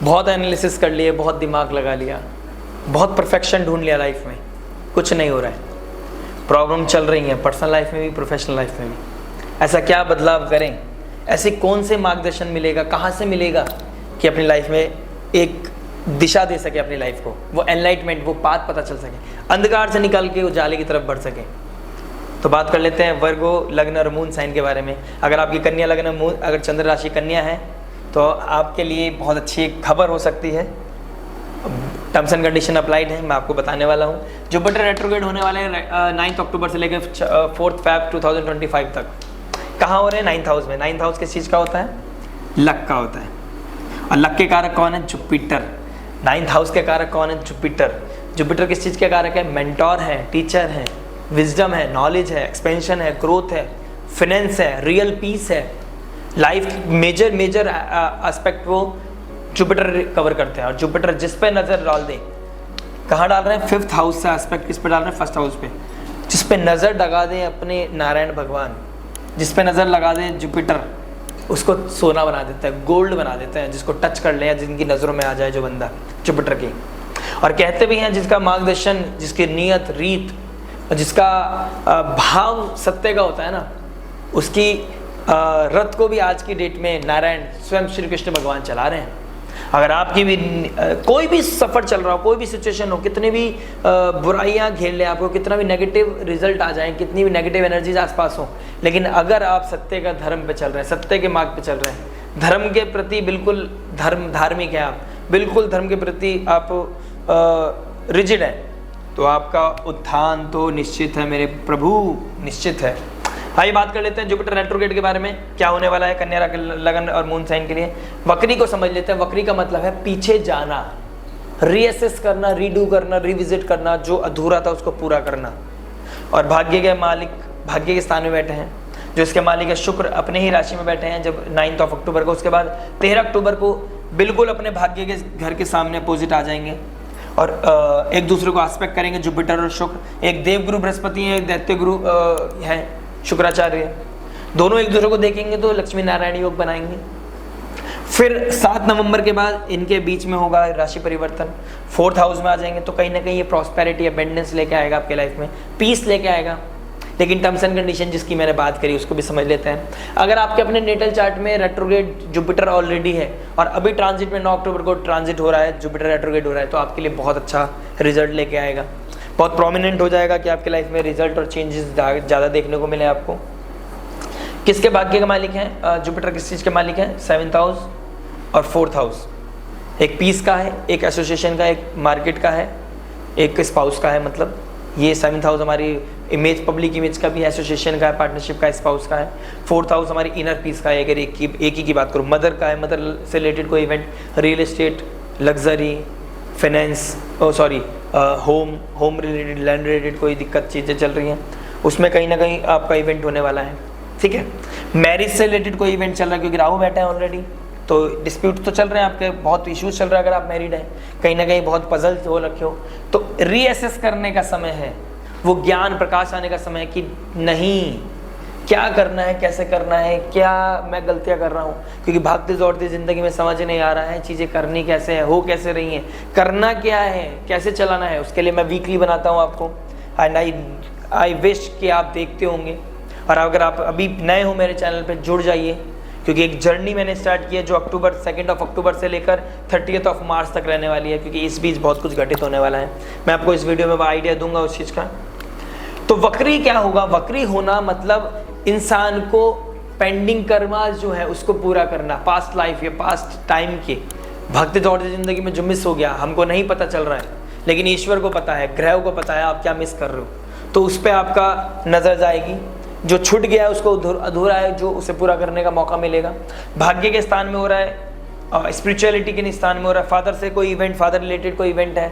बहुत एनालिसिस कर लिए, बहुत दिमाग लगा लिया, बहुत परफेक्शन ढूंढ लिया लाइफ में, कुछ नहीं हो रहा है, प्रॉब्लम चल रही है पर्सनल लाइफ में भी, प्रोफेशनल लाइफ में भी। ऐसा क्या बदलाव करें, ऐसे कौन से मार्गदर्शन मिलेगा, कहाँ से मिलेगा कि अपनी लाइफ में एक दिशा दे सके अपनी लाइफ को, वो एनलाइटमेंट, वो पाथ पता चल सके, अंधकार से निकल के उजाले की तरफ बढ़ सके। तो बात कर लेते हैं वर्गो लग्न और मून साइन के बारे में। अगर आपकी कन्या लग्न मून, अगर चंद्र राशि कन्या है तो आपके लिए बहुत अच्छी एक खबर हो सकती है। टर्म्स एंड कंडीशन अप्लाइड है, मैं आपको बताने वाला हूँ। जुपिटर रेट्रोग्रेड होने वाले हैं 9 अक्टूबर से लेकर 4 फेब 2025 तक। कहाँ हो रहे हैं? 9th हाउस में। 9th हाउस किस चीज़ का होता है? लक का होता है। और लक के कारक कौन है? जुपिटर। 9th हाउस के कारक कौन है? जुपिटर। जुपिटर किस चीज़ के कारक है? मेंटोर है, टीचर है, विजडम है, नॉलेज है, एक्सपेंशन है, ग्रोथ है, फिनेंस है, रियल पीस है, लाइफ मेजर एस्पेक्ट वो जुपिटर कवर करते हैं। और जुपिटर जिस पे नज़र डाल दें, कहाँ डाल रहे हैं? 5th हाउस से एस्पेक्ट किस पे डाल रहे हैं? 1st हाउस पे। जिस पे नज़र लगा दें अपने नारायण भगवान, जिस पे नज़र लगा दें जुपिटर, उसको सोना बना देता है, गोल्ड बना देते हैं। जिसको टच कर ले या जिनकी नज़रों में आ जाए जो बंदा जुपिटर की। और कहते भी हैं जिसका मार्गदर्शन, जिसकी नीयत, रीत, जिसका भाव सत्य का होता है ना, उसकी रथ को भी आज की डेट में नारायण स्वयं श्री कृष्ण भगवान चला रहे हैं। अगर आपकी भी कोई भी सफ़र चल रहा हो, कोई भी सिचुएशन हो, कितनी भी बुराइयां घेर ले आपको, कितना भी नेगेटिव रिजल्ट आ जाए, कितनी भी नेगेटिव एनर्जीज आसपास हो, लेकिन अगर आप सत्य का धर्म पे चल रहे हैं, सत्य के मार्ग पे चल रहे हैं, धर्म के प्रति बिल्कुल धार्मिक है आप, बिल्कुल धर्म के प्रति आप रिजिड है, तो आपका उत्थान तो निश्चित है मेरे प्रभु, निश्चित है। आइए बात कर लेते हैं जुपिटर रेट्रोग्रेड के बारे में, क्या होने वाला है कन्या लग्न और मून साइन के लिए। वक्री को समझ लेते हैं। वक्री का मतलब है पीछे जाना, रीअसेस करना, रीडू करना, रिविजिट करना, जो अधूरा था उसको पूरा करना। और भाग्य के मालिक भाग्य के स्थान में बैठे हैं, जो इसके मालिक है शुक्र, अपने ही राशि में बैठे हैं जब 9 अक्टूबर को। उसके बाद 13 अक्टूबर को बिल्कुल अपने भाग्य के घर के सामने अपोजिट आ जाएंगे और एक दूसरे को आस्पेक्ट करेंगे जुपिटर और शुक्र। एक देवगुरु बृहस्पति है, एक दैत्य गुरु है शुक्राचार्य, दोनों एक दूसरे को देखेंगे तो लक्ष्मी नारायण योग बनाएंगे। फिर 7 नवंबर के बाद इनके बीच में होगा राशि परिवर्तन, 4th हाउस में आ जाएंगे, तो कहीं ना कहीं ये प्रॉस्पेरिटी, अबेंडेंस लेके आएगा आपके लाइफ में, पीस लेके आएगा। लेकिन टर्म्स एंड कंडीशन जिसकी मैंने बात करी उसको भी समझ लेते हैं। अगर आपके अपने नेटल चार्ट में रेट्रोग्रेड जुपिटर ऑलरेडी है और अभी ट्रांजिट में 9 अक्टूबर को ट्रांजिट हो रहा है, जुपिटर रेट्रोग्रेड हो रहा है, तो आपके लिए बहुत अच्छा रिजल्ट लेके आएगा, बहुत प्रोमिनेंट हो जाएगा कि आपके लाइफ में रिजल्ट और चेंजेस ज़्यादा देखने को मिले आपको। किसके भाग्य के मालिक हैं जुपिटर? किस चीज़ के मालिक हैं? 7th हाउस और 4th हाउस। एक पीस का है, एक एसोसिएशन का, एक मार्केट का है, एक स्पाउस का है। मतलब ये 7th हाउस हमारी इमेज, पब्लिक इमेज का भी है, एसोसिएशन का है, पार्टनरशिप का, स्पाउस का है। 4th हाउस हमारी इनर पीस का है। अगर एक ही की बात करूँ, मदर का है, मदर से रिलेटेड कोई event, real estate, luxury, finance, home related, land related कोई दिक्कत चीज़ें चल रही हैं, उसमें कहीं ना कहीं आपका इवेंट होने वाला है। ठीक है, मैरिज से रिलेटेड कोई इवेंट चल रहा है, क्योंकि राहु बैठे हैं ऑलरेडी, तो डिस्प्यूट तो चल रहे हैं आपके, बहुत इश्यूज चल रहा है। अगर आप मैरिड हैं, कहीं ना कहीं बहुत पजल हो रखे हो, तो रीअसेस करने का समय है, वो ज्ञान प्रकाश आने का समय है कि नहीं, क्या करना है, कैसे करना है, क्या मैं गलतियां कर रहा हूँ, क्योंकि भागते दौड़ते ज़िंदगी में समझ नहीं आ रहा है चीज़ें करनी कैसे है, हो कैसे रही हैं, करना क्या है, कैसे चलाना है। उसके लिए मैं वीकली बनाता हूँ आपको, एंड आई विश कि आप देखते होंगे। और अगर आप अभी नए हो मेरे चैनल पर, जुड़ जाइए, क्योंकि एक जर्नी मैंने स्टार्ट की है जो 2 अक्टूबर से लेकर 30 मार्च तक रहने वाली है, क्योंकि इस बीच बहुत कुछ घटित होने वाला है। मैं आपको इस वीडियो में आइडिया दूंगा उस चीज़ का। तो वक्री क्या होगा? वक्री होना मतलब इंसान को पेंडिंग कर्मा जो है उसको पूरा करना, पास्ट लाइफ या पास्ट टाइम के भागते दौड़ते ज़िंदगी में जो मिस हो गया, हमको नहीं पता चल रहा है, लेकिन ईश्वर को पता है, ग्रह को पता है आप क्या मिस कर रहे हो, तो उस पर आपका नज़र जाएगी। जो छूट गया है उसको अधूरा है, जो उसे पूरा करने का मौका मिलेगा। भाग्य के स्थान में हो रहा है, स्पिरिचुअलिटी के स्थान में हो रहा है, फादर से कोई इवेंट, फादर रिलेटेड कोई इवेंट है,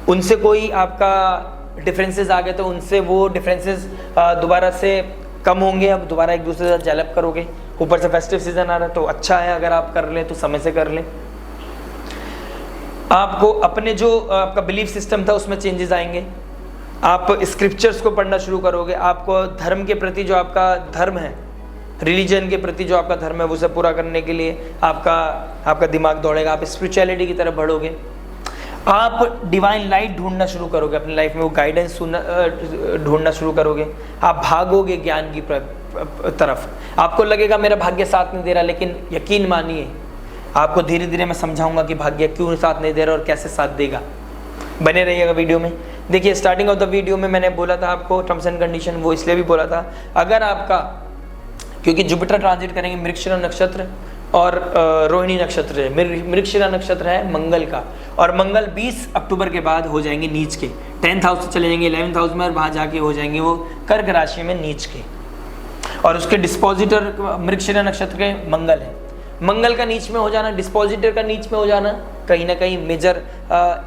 उनसे कोई आपका डिफरेंसेस आ गए, तो उनसे वो डिफरेंसेस दोबारा से कम होंगे, अब दोबारा एक दूसरे से डेवलप करोगे। ऊपर से फेस्टिव सीजन आ रहा है, तो अच्छा है अगर आप कर लें तो समय से कर लें। आपको अपने जो आपका बिलीफ सिस्टम था उसमें चेंजेस आएंगे, आप स्क्रिप्चर्स को पढ़ना शुरू करोगे, आपको धर्म के प्रति जो आपका धर्म है, रिलीजन के प्रति जो आपका धर्म है उसे पूरा करने के लिए आपका दिमाग दौड़ेगा, आप स्पिरिचुअलिटी की तरफ बढ़ोगे, आप डिवाइन लाइट ढूंढना शुरू करोगे अपनी लाइफ में, वो गाइडेंस ढूंढना शुरू करोगे, आप भागोगे ज्ञान की तरफ। आपको लगेगा मेरा भाग्य साथ नहीं दे रहा, लेकिन यकीन मानिए आपको धीरे धीरे मैं समझाऊंगा कि भाग्य क्यों साथ नहीं दे रहा और कैसे साथ देगा। बने रहिएगा वीडियो में। देखिए स्टार्टिंग ऑफ द वीडियो में मैंने बोला था आपको टर्म्स एंड कंडीशन, वो इसलिए भी बोला था, अगर आपका, क्योंकि जुपिटर ट्रांजिट करेंगे मृगशिरा नक्षत्र और रोहिणी नक्षत्र है। मृगशिरा नक्षत्र है मंगल का, और मंगल 20 अक्टूबर के बाद हो जाएंगे नीच के, 10th हाउस से चले जाएंगे 11th हाउस में, और वहाँ जाके हो जाएंगे वो कर्क राशि में नीच के, और उसके डिस्पोजिटर मृगशिरा नक्षत्र के मंगल है। मंगल का नीच में हो जाना, डिस्पोजिटर का नीच में हो जाना, कहीं ना कहीं मेजर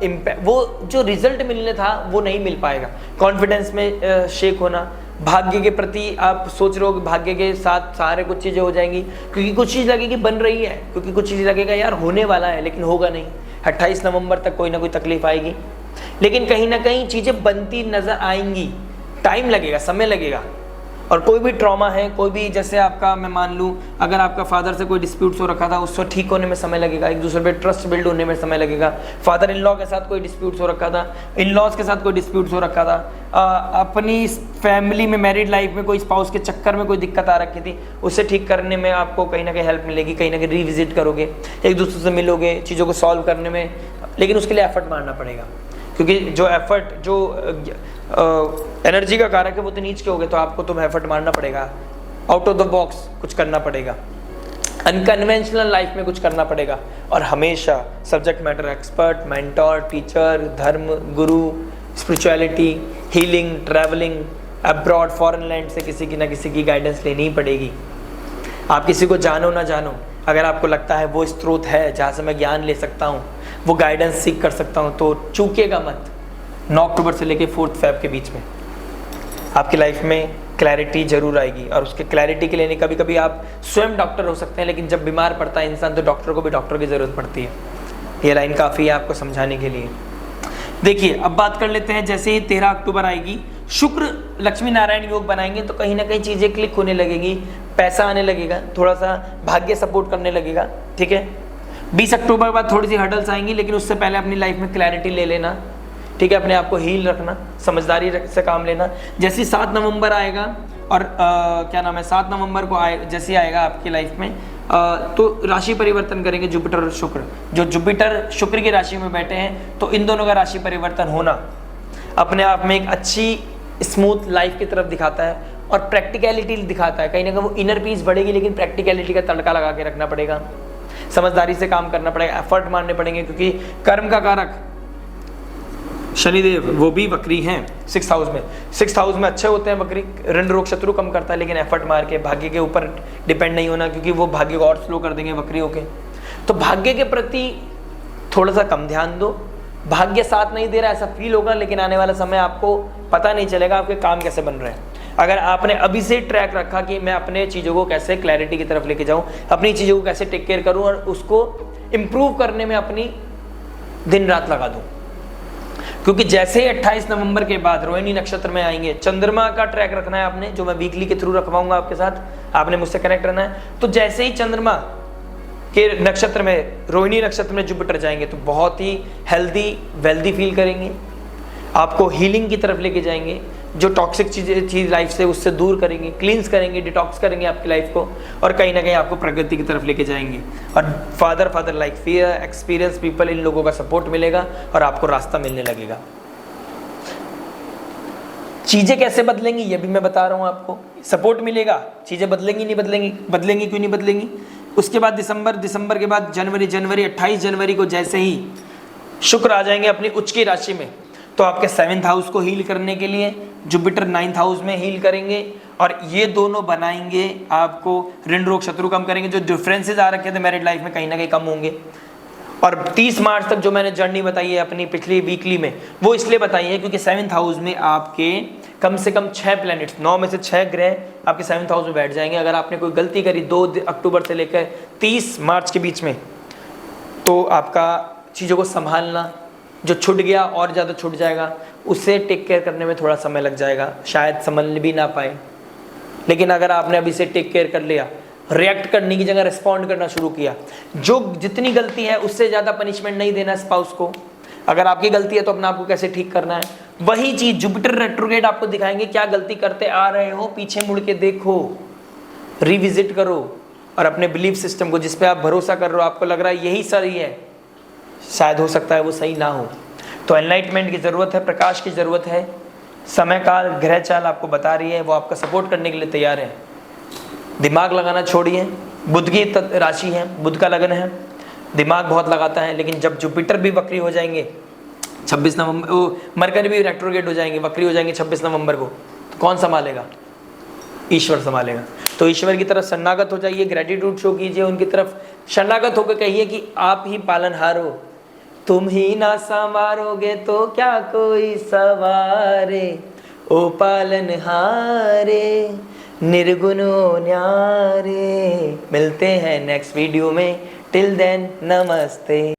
इम्पैक्ट, वो जो रिजल्ट मिलने था वो नहीं मिल पाएगा। कॉन्फिडेंस में शेक होना, भाग्य के प्रति आप सोच रहे हो कि भाग्य के साथ सारे कुछ चीज़ें हो जाएंगी, क्योंकि कुछ चीज़ लगेगी बन रही है, क्योंकि कुछ चीज़ लगेगा यार होने वाला है, लेकिन होगा नहीं। 28 नवंबर तक कोई ना कोई तकलीफ आएगी, लेकिन कहीं ना कहीं चीज़ें बनती नजर आएंगी, टाइम लगेगा, समय लगेगा। और कोई भी ट्रॉमा है, कोई भी, जैसे आपका मैं मान लूँ अगर आपका फादर से कोई डिस्प्यूट्स हो रखा था, उससे ठीक होने में समय लगेगा, एक दूसरे पे ट्रस्ट बिल्ड होने में समय लगेगा। फादर इन लॉ के साथ कोई डिस्प्यूट्स हो रखा था, इन लॉज के साथ कोई डिस्प्यूट्स हो रखा था, अपनी फैमिली में मैरिड लाइफ में कोई स्पाउस के चक्कर में कोई दिक्कत आ रखी थी, उससे ठीक करने में आपको कहीं ना कहीं हेल्प मिलेगी, कहीं ना कहीं रिविजिट करोगे, एक दूसरे से मिलोगे, चीज़ों को सॉल्व करने में, लेकिन उसके लिए एफर्ट मारना पड़ेगा, क्योंकि जो एफर्ट जो एनर्जी का कारक है वो तो नीच के हो गए, तो आपको तो एफर्ट मारना पड़ेगा, आउट ऑफ द बॉक्स कुछ करना पड़ेगा, अनकन्वेंशनल लाइफ में कुछ करना पड़ेगा, और हमेशा subject matter expert, mentor, teacher, धर्म गुरु, spirituality, healing, travelling, abroad foreign land से किसी की ना किसी की गाइडेंस लेनी ही पड़ेगी। आप किसी को जानो ना जानो, अगर आपको लगता है वो स्रोत है जहाँ से मैं ज्ञान ले सकता हूँ, वो गाइडेंस सीख कर सकता हूँ, तो चूकिएगा मत। 9 अक्टूबर से लेकर 4 फेब के बीच में आपकी लाइफ में क्लैरिटी जरूर आएगी, और उसके क्लैरिटी के लिए कभी कभी आप स्वयं डॉक्टर हो सकते हैं, लेकिन जब बीमार पड़ता है इंसान तो डॉक्टर को भी डॉक्टर की ज़रूरत पड़ती है। ये लाइन काफ़ी है आपको समझाने के लिए। देखिए अब बात कर लेते हैं, जैसे ही 13 अक्टूबर आएगी, शुक्र लक्ष्मी नारायण योग बनाएंगे, तो कहीं ना कहीं चीज़ें क्लिक होने लगेगी, पैसा आने लगेगा, थोड़ा सा भाग्य सपोर्ट करने लगेगा, ठीक है। 20 अक्टूबर के बाद थोड़ी सी हर्डल्स आएंगी, लेकिन उससे पहले अपनी लाइफ में क्लैरिटी ले लेना, ठीक है, अपने आप को हील रखना, समझदारी से काम लेना। जैसे ही 7 नवंबर आएगा, और क्या नाम है, 7 नवंबर को जैसे ही आएगा आपकी लाइफ में, तो राशि परिवर्तन करेंगे जुपिटर और शुक्र। जो जुपिटर शुक्र की राशि में बैठे हैं, तो इन दोनों का राशि परिवर्तन होना अपने आप में एक अच्छी स्मूथ लाइफ की तरफ दिखाता है, और प्रैक्टिकलिटी दिखाता है। कहीं ना कहीं वो इनर पीस बढ़ेगी, लेकिन प्रैक्टिकलिटी का तड़का लगा के रखना पड़ेगा, समझदारी से काम करना पड़ेगा, एफर्ट मारने पड़ेंगे, क्योंकि कर्म का कारक शनिदेव वो भी वक्री हैं 6th हाउस में। 6th हाउस में अच्छे होते हैं वक्री, ऋण रोग शत्रु कम करता है, लेकिन एफर्ट मार के भाग्य के ऊपर डिपेंड नहीं होना, क्योंकि वो भाग्य को और स्लो कर देंगे वक्री होके। तो भाग्य के प्रति थोड़ा सा कम ध्यान दो, भाग्य साथ नहीं दे रहा ऐसा फील होगा, लेकिन आने वाला समय आपको पता नहीं चलेगा आपके काम कैसे बन रहे हैं। अगर आपने अभी से ट्रैक रखा कि मैं अपने चीज़ों को कैसे क्लैरिटी की तरफ लेके जाऊं, अपनी चीज़ों को कैसे टेक केयर करूं, और उसको इम्प्रूव करने में अपनी दिन रात लगा दूं, क्योंकि जैसे ही 28 नवंबर के बाद रोहिणी नक्षत्र में आएंगे, चंद्रमा का ट्रैक रखना है आपने, जो मैं वीकली के थ्रू रखवाऊंगा आपके साथ, आपने मुझसे कनेक्ट रहना है। तो जैसे ही चंद्रमा के नक्षत्र में, रोहिणी नक्षत्र में जुपिटर जाएंगे, तो बहुत ही हेल्दी वेल्दी फील करेंगे, आपको हीलिंग की तरफ लेके जाएंगे, जो टॉक्सिक चीज़ लाइफ से उससे दूर करेंगे, क्लींस करेंगे, डिटॉक्स करेंगे आपकी लाइफ को, और कहीं ना कहीं आपको प्रगति की तरफ लेके जाएंगे। और father like fear experience people, इन लोगों का सपोर्ट मिलेगा और आपको रास्ता मिलने लगेगा। चीज़ें कैसे बदलेंगी ये भी मैं बता रहा हूँ आपको, सपोर्ट मिलेगा, चीज़ें बदलेंगी नहीं बदलेंगी, बदलेंगी क्यों नहीं बदलेंगी। उसके बाद दिसंबर के बाद जनवरी 28 जनवरी को जैसे ही शुक्र आ जाएंगे अपनी उच्च की राशि में, तो आपके 7th हाउस को हील करने के लिए जुपिटर 9th हाउस में हील करेंगे, और ये दोनों बनाएंगे आपको ऋण रोग शत्रु कम करेंगे, जो डिफरेंसेस आ रखे थे मैरिड लाइफ में कहीं ना कहीं कम होंगे। और 30 मार्च तक जो मैंने जर्नी बताई है अपनी पिछली वीकली में, वो इसलिए बताई है क्योंकि 7th हाउस में आपके कम से कम 6 प्लैनेट्स, 9 में से 6 ग्रह आपके 7th हाउस में बैठ जाएंगे। अगर आपने कोई गलती करी 2 अक्टूबर से लेकर 30 मार्च के बीच में, तो आपका चीज़ों को संभालना, जो छूट गया और ज़्यादा छूट जाएगा, उसे टेक केयर करने में थोड़ा समय लग जाएगा, शायद समझ भी ना पाए, लेकिन अगर आपने अभी से टेक केयर कर लिया, रिएक्ट करने की जगह रिस्पॉन्ड करना शुरू किया, जो जितनी गलती है उससे ज़्यादा पनिशमेंट नहीं देना स्पाउस को। अगर आपकी गलती है तो अपने आप को कैसे ठीक करना है, वही चीज़ जुपिटर रेट्रोग्रेड आपको दिखाएंगे। क्या गलती करते आ रहे हो, पीछे मुड़ के देखो, रिविजिट करो, और अपने बिलीफ सिस्टम को, जिस पे आप भरोसा कर रहे हो, आपको लग रहा है यही सही है, शायद हो सकता है वो सही ना हो। तो एनलाइटमेंट की ज़रूरत है, प्रकाश की ज़रूरत है। समय काल ग्रह चाल आपको बता रही है, वो आपका सपोर्ट करने के लिए तैयार है। दिमाग लगाना छोड़िए। बुध की राशि है, बुध का लगन है, दिमाग बहुत लगाता है, लेकिन जब जुपिटर भी वक्री हो जाएंगे 26 नवंबर, वो मरकरी भी रेट्रोग्रेड हो जाएंगे, वक्री हो जाएंगे 26 नवंबर को, तो कौन संभालेगा? ईश्वर संभालेगा। तो ईश्वर की तरफ शरणागत हो जाइए, ग्रेटिट्यूड शो कीजिए, उनकी तरफ शरणागत होकर कहिए कि आप ही पालनहार हो, तुम ही ना संवारोगे तो क्या कोई सवारे, ओ पालनहारे निर्गुणों न्यारे। मिलते हैं नेक्स्ट वीडियो में, टिल देन नमस्ते।